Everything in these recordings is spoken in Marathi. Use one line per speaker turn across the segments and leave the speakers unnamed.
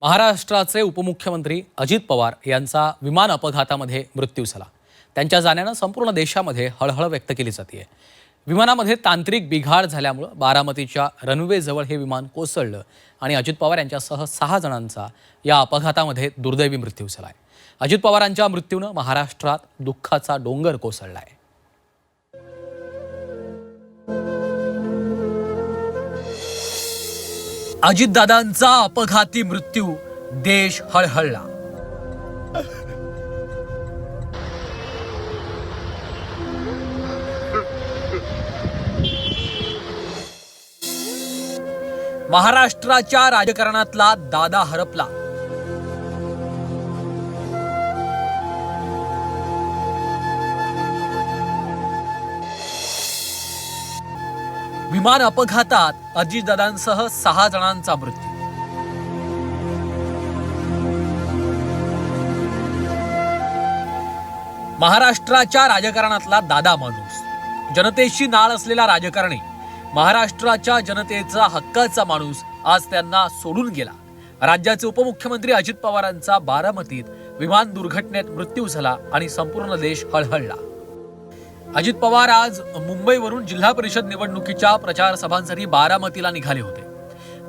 महाराष्ट्राचे उपमुख्यमंत्री अजित पवार यांचा विमान अपघातामध्ये मृत्यू झाला। त्यांच्या जाण्यानं संपूर्ण देशामध्ये हळहळ व्यक्त केली जाते। विमानामध्ये तांत्रिक बिघाड झाल्यामुळे बारामतीच्या रनवेजवळ हे विमान कोसळलं आणि अजित पवार यांच्यासह 6 जणांचा या अपघातामध्ये दुर्दैवी मृत्यू झालाय। अजित पवारांच्या मृत्यूनं महाराष्ट्रात दुःखाचा डोंगर कोसळलाय। अजितदादांचा अपघाती मृत्यू, देश हळहळला। महाराष्ट्राच्या राजकारणातला दादा हरपला। विमान अपघातात अजितदादांसह 6 जणांचा मृत्यू। महाराष्ट्राच्या राजकारणातला दादा माणूस, जनतेशी नाळ असलेला राजकारणी, महाराष्ट्राच्या जनतेचा हक्काचा माणूस आज त्यांना सोडून गेला। राज्याचे उपमुख्यमंत्री अजित पवारांचा बारामतीत विमान दुर्घटनेत मृत्यू झाला आणि संपूर्ण देश हळहळला। अजित पवार आज मुंबईवरून जिल्हा परिषद निवडणुकीच्या प्रचार सभांसाठी बारामतीला निघाले होते।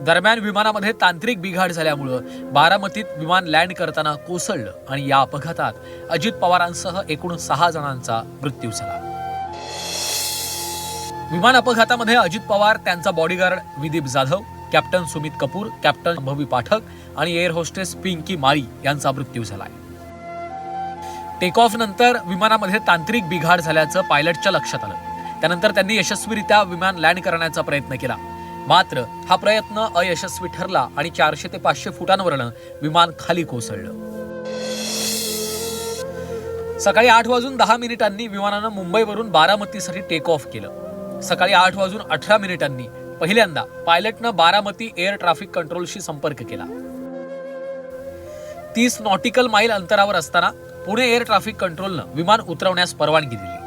दरम्यान विमानामध्ये तांत्रिक बिघाड झाल्यामुळे बारामतीत विमान लँड करताना कोसळलं आणि या अपघातात अजित पवारांसह एकूण 6 जणांचा मृत्यू झाला। विमान अपघातामध्ये अजित पवार, त्यांचा bodyguard Vidip Jadhav, captain Sumit Kapoor, captain Bhavi Pathak आणि एअर होस्टेस पिंकी माळी यांचा मृत्यू झालाय। टेक ऑफ नंतर विमानामध्ये तांत्रिक बिघाड झाल्याचं पायलटच्या लक्षात आलं। त्यानंतर त्यांनी यशस्वीरित्या विमान लँड करण्याचा प्रयत्न केला, मात्र हा प्रयत्न अयशस्वी ठरला आणि 400 ते 500 फुटांवरनं विमान खाली कोसळलं। सकाळी 8:10 विमानानं मुंबईवरून बारामतीसाठी टेक ऑफ केलं। सकाळी 8:18 पहिल्यांदा पायलटनं बारामती एअर ट्रॅफिक कंट्रोलशी संपर्क केला। 30 नॉटिकल माईल अंतरावर असताना पुणे एअर ट्रॅफिक कंट्रोलनं विमान उतरवण्यास परवानगी दिली।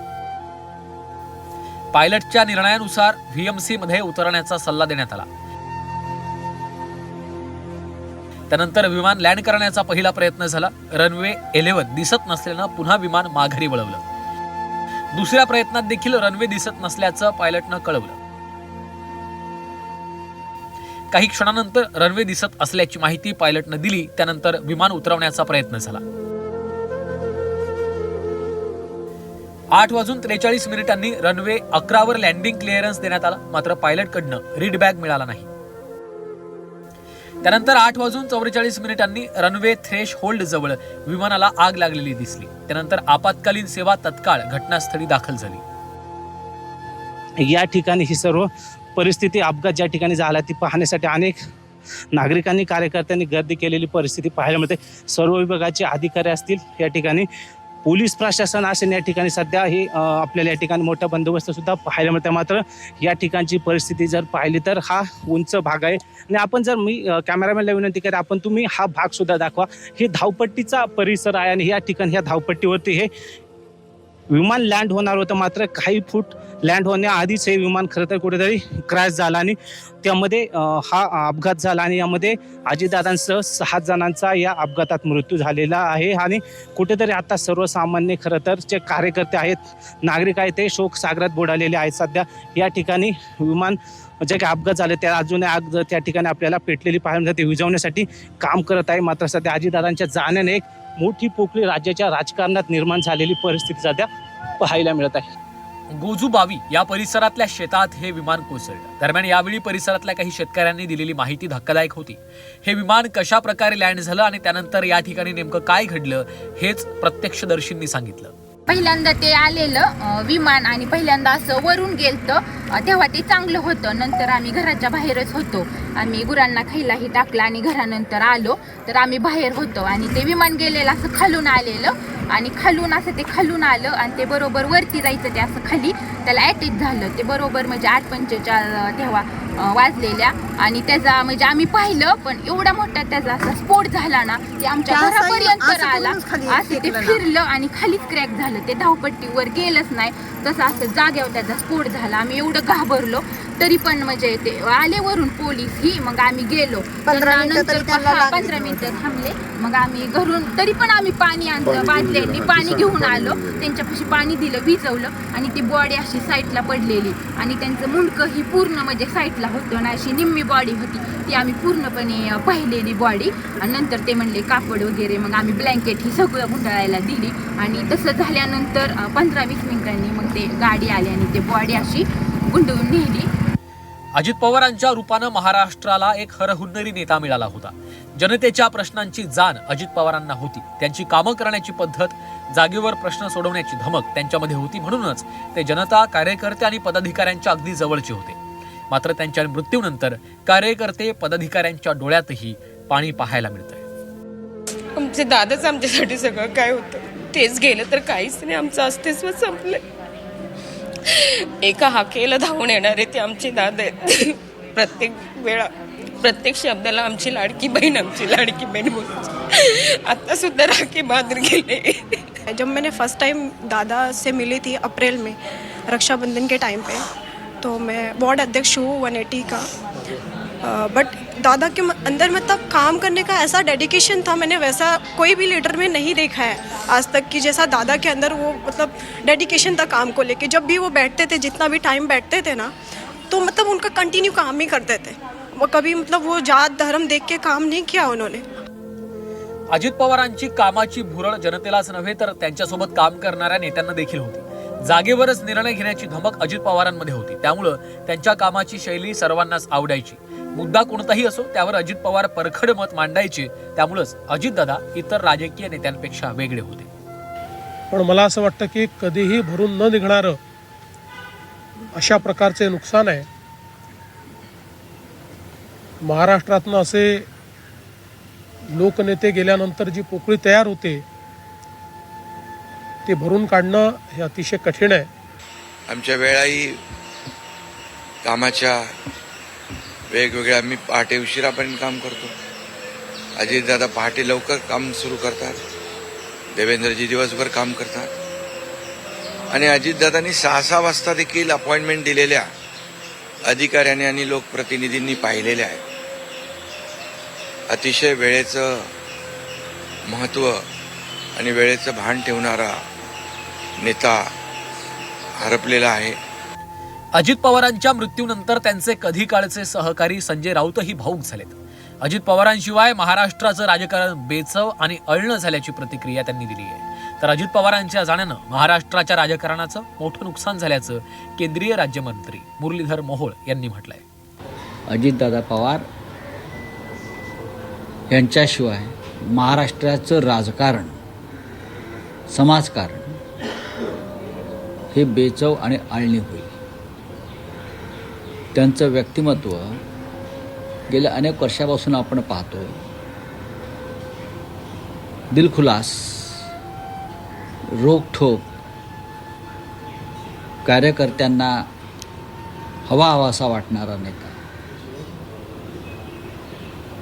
पायलटच्या निर्णयानुसार व्हीएमसी मध्ये उतरण्याचा सल्ला देण्यात आला। त्यानंतर विमान लँड करण्याचा पहिला प्रयत्न झाला। रनवे 11 दिसत नसल्यानं पुन्हा विमान माघारी वळवलं। दुसऱ्या प्रयत्नात देखील रनवे दिसत नसल्याचं पायलटनं कळवलं। काही क्षणानंतर रनवे दिसत असल्याची माहिती पायलटनं दिली। त्यानंतर विमान उतरवण्याचा प्रयत्न झाला। 8:43 रनवे 11 वर लँडिंग क्लिअरन्स देण्यात आला, मात्र पायलटकडनं रीड बॅग मिळाला नाही। त्यानंतर 8:44 रनवे थ्रेश होल्ड जवळ विमानाला आग लागलेली दिसली। त्यानंतर आपत्कालीन सेवा तत्काळ घटनास्थळी दाखल झाली।
या ठिकाणी ही सर्व परिस्थिती, अपघात ज्या ठिकाणी झाला ती पाहण्यासाठी अनेक नागरिकांनी, कार्यकर्त्यांनी गर्दी केलेली परिस्थिती पाहायला मिळते। सर्व विभागाचे अधिकारी असतील, या ठिकाणी पोलीस प्रशासन असेल, या ठिकाणी सध्या हे आपल्याला या ठिकाणी मोठा बंदोबस्त सुद्धा पाहायला मिळते। मात्र या ठिकाणची परिस्थिती जर पाहिली तर हा उंच भाग आहे आणि आपण जर मी कॅमेरामॅनला विनंती करेन, आपण तुम्ही हा भाग सुद्धा दाखवा। हे धावपट्टीचा परिसर आहे आणि या ठिकाणी ह्या धावपट्टीवरती हे विमान लँड होणार होतं, मात्र काही फूट लँड होण्याआधीच हे विमान खरं तर कुठेतरी क्रॅश झाला आणि त्यामध्ये हा अपघात झाला आणि यामध्ये अजितदादांसह 6 जणांचा या अपघातात मृत्यू झालेला आहे। आणि कुठेतरी आता सर्वसामान्य खरं तर जे कार्यकर्ते आहेत, नागरिक आहेत, ते शोक सागरात बुडालेले आहेत। सध्या या ठिकाणी विमान जे काही अपघात झाले त्या अजूनही आग त्या ठिकाणी आपल्याला पेटलेली पाहायला मिळते, विझवण्यासाठी काम करत आहे। मात्र सध्या अजितदादांच्या जाण्याने एक मोठी पोकळी राज्याच्या राजकारणात निर्माण झालेली परिस्थिती सध्या पाहायला मिळत आहे।
गोजूबावी या परिसरातल्या शेतात हे विमान कोसळलं। दरम्यान यावेळी परिसरातल्या काही शेतकऱ्यांनी दिलेली माहिती धक्कादायक होती। हे विमान कशा प्रकारे लँड झालं आणि त्यानंतर या ठिकाणी नेमकं काय घडलं हेच प्रत्यक्षदर्शींनी सांगितलं।
पहिल्यांदा ते आलेलं विमान आणि पहिल्यांदा असं वरून गेलतं, तेव्हा ते चांगलं होतं। नंतर आम्ही घराच्या बाहेरच होतो, आम्ही गुरांना खायलाही टाकलं आणि घरानंतर आलो तर आम्ही बाहेर होतो आणि ते विमान गेलेलं असं खालून आलेलं आणि खालून असं ते खालून आलं आणि ते बरोबर वरती जायचं, ते असं खाली त्याला अटॅच झालं। ते बरोबर म्हणजे 8:45 तेव्हा वाजलेल्या आणि त्याचा म्हणजे आम्ही पाहिलं, पण एवढा मोठा त्याचा असा स्फोट झाला ना, ते आमच्या घरापर्यंत आला, असं ते फिरलं आणि खालीच क्रॅक झालं। ते धावपट्टीवर गेलंच नाही, तसं असं जागेवर त्याचा स्फोट झाला। आम्ही एवढं घाबरलो तरी पण म्हणजे ते आले वरून पोलीस ही, मग आम्ही गेलो
15 मिनिटं तरी त्यांना लागली.
15 मिनिटं थांबले. मग आम्ही घरून तरी पण आम्ही पाणी आणलं, बादल्यांनी पाणी घेऊन आलो, त्यांच्यापाशी पाणी दिलं, भिजवलं आणि ती बॉडी अशी साईडला पडलेली आणि त्यांचं मुंडकं ही पूर्ण म्हणजे साईडला होतं आणि अशी निम्मी बॉडी होती ती आम्ही पूर्णपणे पाहिलेली बॉडी. आणि नंतर ते म्हणले कापड वगैरे, मग आम्ही ब्लँकेट ही सगळं गुंडाळायला दिली आणि तसं झाल्यानंतर 15-20 मिनिटांनी मग ते गाडी आली आणि ते बॉडी अशी गुंडवून नेली.
अजित पवारांच्या रूपानं महाराष्ट्राला एक हरहुन्नरी नेता मिळाला होता. जनतेच्या प्रश्नांची जाण अजित पवारांना होती. त्यांची कामं करण्याची पद्धत, जागेवर प्रश्न सोडवण्याची धमक त्यांच्यामध्ये होती. म्हणूनच ते जनता, कार्यकर्ते आणि पदाधिकाऱ्यांच्या अगदी जवळचे होते. मात्र त्यांच्या मृत्यूनंतर कार्यकर्ते, पदाधिकाऱ्यांच्या डोळ्यातही पाणी पाहायला मिळतंय.
आमचे दादाच आमच्यासाठी सगळं काय होतं, तेच गेलं तर काहीच नाही, आमचं अस्तित्व संपलं. एका हाकेला धावून येणारे ते आमचे दादा आहेत. प्रत्येक वेळा, प्रत्येक शब्दाला आमची लाडकी बहीण बोलायची. आता सुद्धा राखी बांधून गेले.
जब मैंने फर्स्ट टाइम दादा से मिली थी अप्रैल में रक्षाबंधन के टाइम पे, तो मैं वार्ड अध्यक्ष हूँ 180 का, बट दादा के अंदर मतलब काम करने का ऐसा डेडिकेशन था, मैंने वैसा कोई भी लीडर में नहीं देखा है आज तक कि जैसा दादा के अंदर वो मतलब डेडिकेशन था काम को लेके. जब भी वो बैठते थे, जितना भी टाइम बैठते थे ना, तो मतलब उनका कंटिन्यू काम ही करते थे. वो कभी मतलब वो जात धर्म देख के काम नहीं किया उन्होंने.
अजित पवारांची कामाची भुरळ जनतेलाच नव्हे तर त्यांच्यासोबत काम करणाऱ्या नेत्यांना देखील होती. जागेवरच निर्णय घेण्याची धमक अजित पवारांमध्ये होती. त्यामुळं त्यांच्या कामाची शैली सर्वांनाच आवडायची. मुद्दा कोणताही असो त्यावर अजित पवार परखड मत मांडायचे. त्यामुळंच अजितदादा इतर राजकीय नेत्यांपेक्षा वेगळे होते.
पण मला असं वाटतं की कधीही भरून न निघणारं अशा प्रकारचे नुकसान आहे. महाराष्ट्रातनं असे लोकनेते गेल्यानंतर जी पोकळी तयार होते ते भरून काढणं हे अतिशय कठीण आहे.
आमच्या वेळाही कामाच्या वेगवेगळ्या, आम्ही पहाटे उशिरापर्यंत काम करतो. अजितदादा पहाटे लवकर काम सुरू करतात, देवेंद्रजी दिवसभर काम करतात आणि अजितदादांनी 6-6 वाजता देखील अपॉइंटमेंट दिलेल्या अधिकाऱ्यांनी आणि लोकप्रतिनिधींनी पाहिलेल्या आहेत. अतिशय वेळेचं महत्त्व आणि वेळेचं भान ठेवणारा नेता हरपलेला आहे.
अजित पवारांच्या मृत्यूनंतर त्यांचे कधी काळचे सहकारी संजय राऊतही भावूक झालेत. अजित पवारांशिवाय महाराष्ट्राचं राजकारण बेचव आणि अळणं झाल्याची प्रतिक्रिया त्यांनी दिली आहे. तर अजित पवारांच्या जाण्यानं महाराष्ट्राच्या राजकारणाचं मोठं नुकसान झाल्याचं केंद्रीय राज्यमंत्री मुरलीधर मोहोळ यांनी म्हटलंय.
अजितदादा पवार यांच्याशिवाय महाराष्ट्राचं राजकारण, समाजकारण हे बेचव आणि आळणी होईल. त्यांचं व्यक्तिमत्व गेल्या अनेक वर्षापासून आपण पाहतोय. दिलखुलास, रोखठोक, कार्यकर्त्यांना हवाहवासा वाटणारा नेता.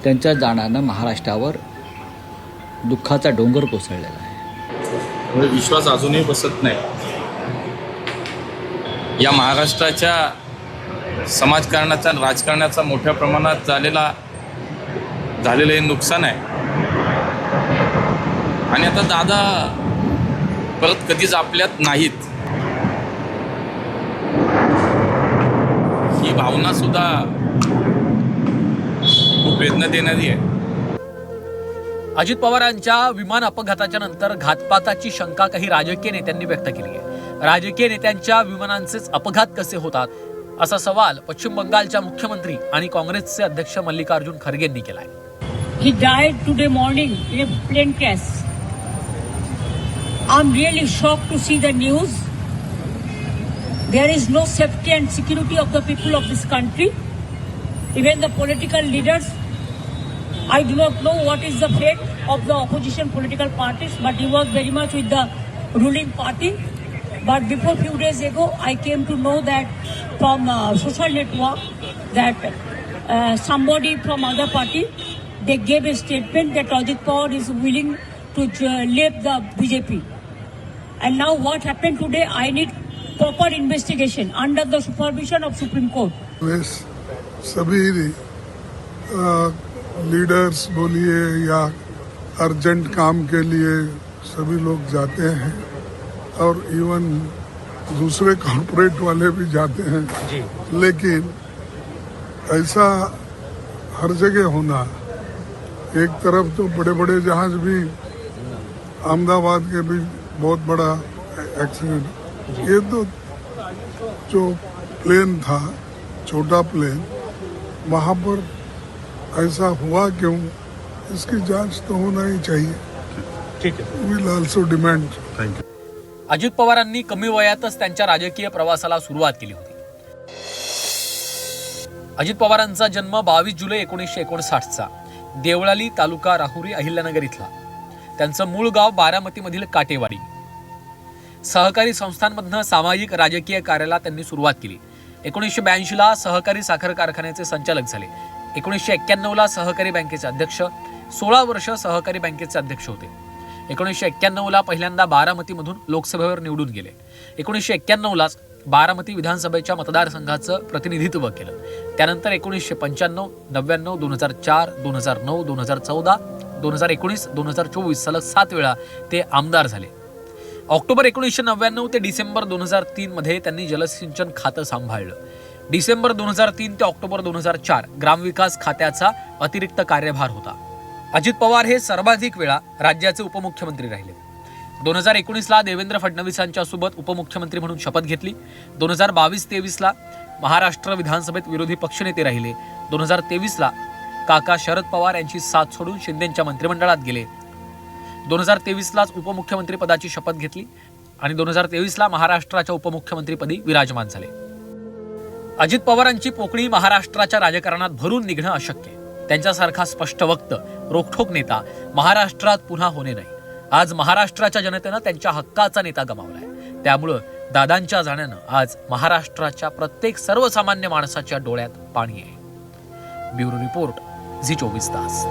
त्यांच्या जाण्यानं महाराष्ट्रावर दुःखाचा डोंगर कोसळलेला आहे.
विश्वास अजूनही बसत नाही. या महाराष्ट्राच्या समाजकारणाचा, राजकारणाचा मोठ्या प्रमाणात झालेलं हे नुकसान आहे. आणि आता दादा परत कधीच आपल्यात नाहीत ही भावना सुद्धा खूप वेदना देणारी आहे.
अजित पवारांच्या विमान अपघाताच्या नंतर घातपाताची शंका काही राजकीय नेत्यांनी व्यक्त केली आहे. राजकीय नेत्यांच्या विमानांचेच अपघात कसे होतात असा सवाल पश्चिम बंगालच्या मुख्यमंत्री आणि काँग्रेसचे अध्यक्ष मल्लिकार्जुन खरगेंनी केलाय.
He died today morning in a plane crash. I'm really shocked to see the news. There is no safety and security of the people of this country. Even the political leaders, I do not know what is the fate of the opposition political parties, but he was very much with the ruling party. But before few days ago, I came to know that from social network that somebody from other party, they gave a statement that Ajit Pawar is willing to leave the BJP. And now what happened today, I need proper investigation under the supervision of Supreme Court.
सभी लीडर्स बोलिए या अर्जेंट काम के लिए सभी लोग जाते हैं और इवन दूसरे कॉर्पोरेट वाले भी जाते हैं जी। लेकिन ऐसा हर जगह होना, एक तरफ तो बड़े बड़े जहाज भी, अहमदाबाद के भी बहुत बड़ा एक्सीडेंट, ये तो जो प्लेन था छोटा प्लेन, वहाँ पर ऐसा हुआ क्यों, इसकी जांच तो होना ही चाहिए।
ठीक आहे,
will also demand.
Thank you.
Ajit पवारांनी कमी वयातच त्यांच्या राजकीय प्रवासाला सुरुवात केली होती. अजित पवारांचा जन्म 22 जुलै 1959चा देवळाली तालुका राहुरी अहिल्यानगर इथला. त्यांचं मूळ गाव बारामतीमधील काटेवाडी. सहकारी संस्थांमधनं सामाजिक राजकीय कार्याला त्यांनी सुरुवात केली. 1982ला सहकारी साखर कारखान्याचे संचालक झाले. 1991ला सहकारी बँकेचे अध्यक्ष, 16 वर्ष सहकारी बँकेचे अध्यक्ष होते. 1991ला पहिल्यांदा बारामतीमधून लोकसभेवर निवडून गेले. 1991लाच बारामती विधानसभेच्या मतदारसंघाचं प्रतिनिधित्व केलं. त्यानंतर 1995, 99, 2004, 2009, 2014, 2019, 2024 सलग 7 वेळा ते आमदार झाले. ऑक्टोबर 1999 ते डिसेंबर 2003 मध्ये त्यांनी जलसिंचन खातं सांभाळलं. डिसेंबर 2003 ते ऑक्टोबर 2004 ग्रामविकास खात्याचा अतिरिक्त कार्यभार होता. अजित पवार हे सर्वाधिक वेळा राज्याचे उपमुख्यमंत्री राहिले. 2019ला देवेंद्र फडणवीसांच्या सोबत उपमुख्यमंत्री म्हणून शपथ घेतली. 2022-23ला महाराष्ट्र विधानसभेत विरोधी पक्षनेते राहिले. 2023ला काका शरद पवार यांची साथ सोडून शिंदेंच्या मंत्रिमंडळात गेले. 2023लाच उपमुख्यमंत्री पदाची शपथ घेतली आणि 2023ला महाराष्ट्राच्या उपमुख्यमंत्रीपदी विराजमान झाले. अजित पवारांची पोकळी महाराष्ट्राच्या राजकारणात भरून निघणं अशक्य. त्यांच्यासारखा स्पष्ट वक्त, रोखठोक नेता महाराष्ट्रात पुन्हा होणे नाही. आज महाराष्ट्राच्या जनतेनं त्यांच्या हक्काचा नेता गमावलाय. त्यामुळं दादांच्या जाण्यानं आज महाराष्ट्राच्या प्रत्येक सर्वसामान्य माणसाच्या डोळ्यात पाणी आहे. ब्युरो रिपोर्ट, झी 24 तास.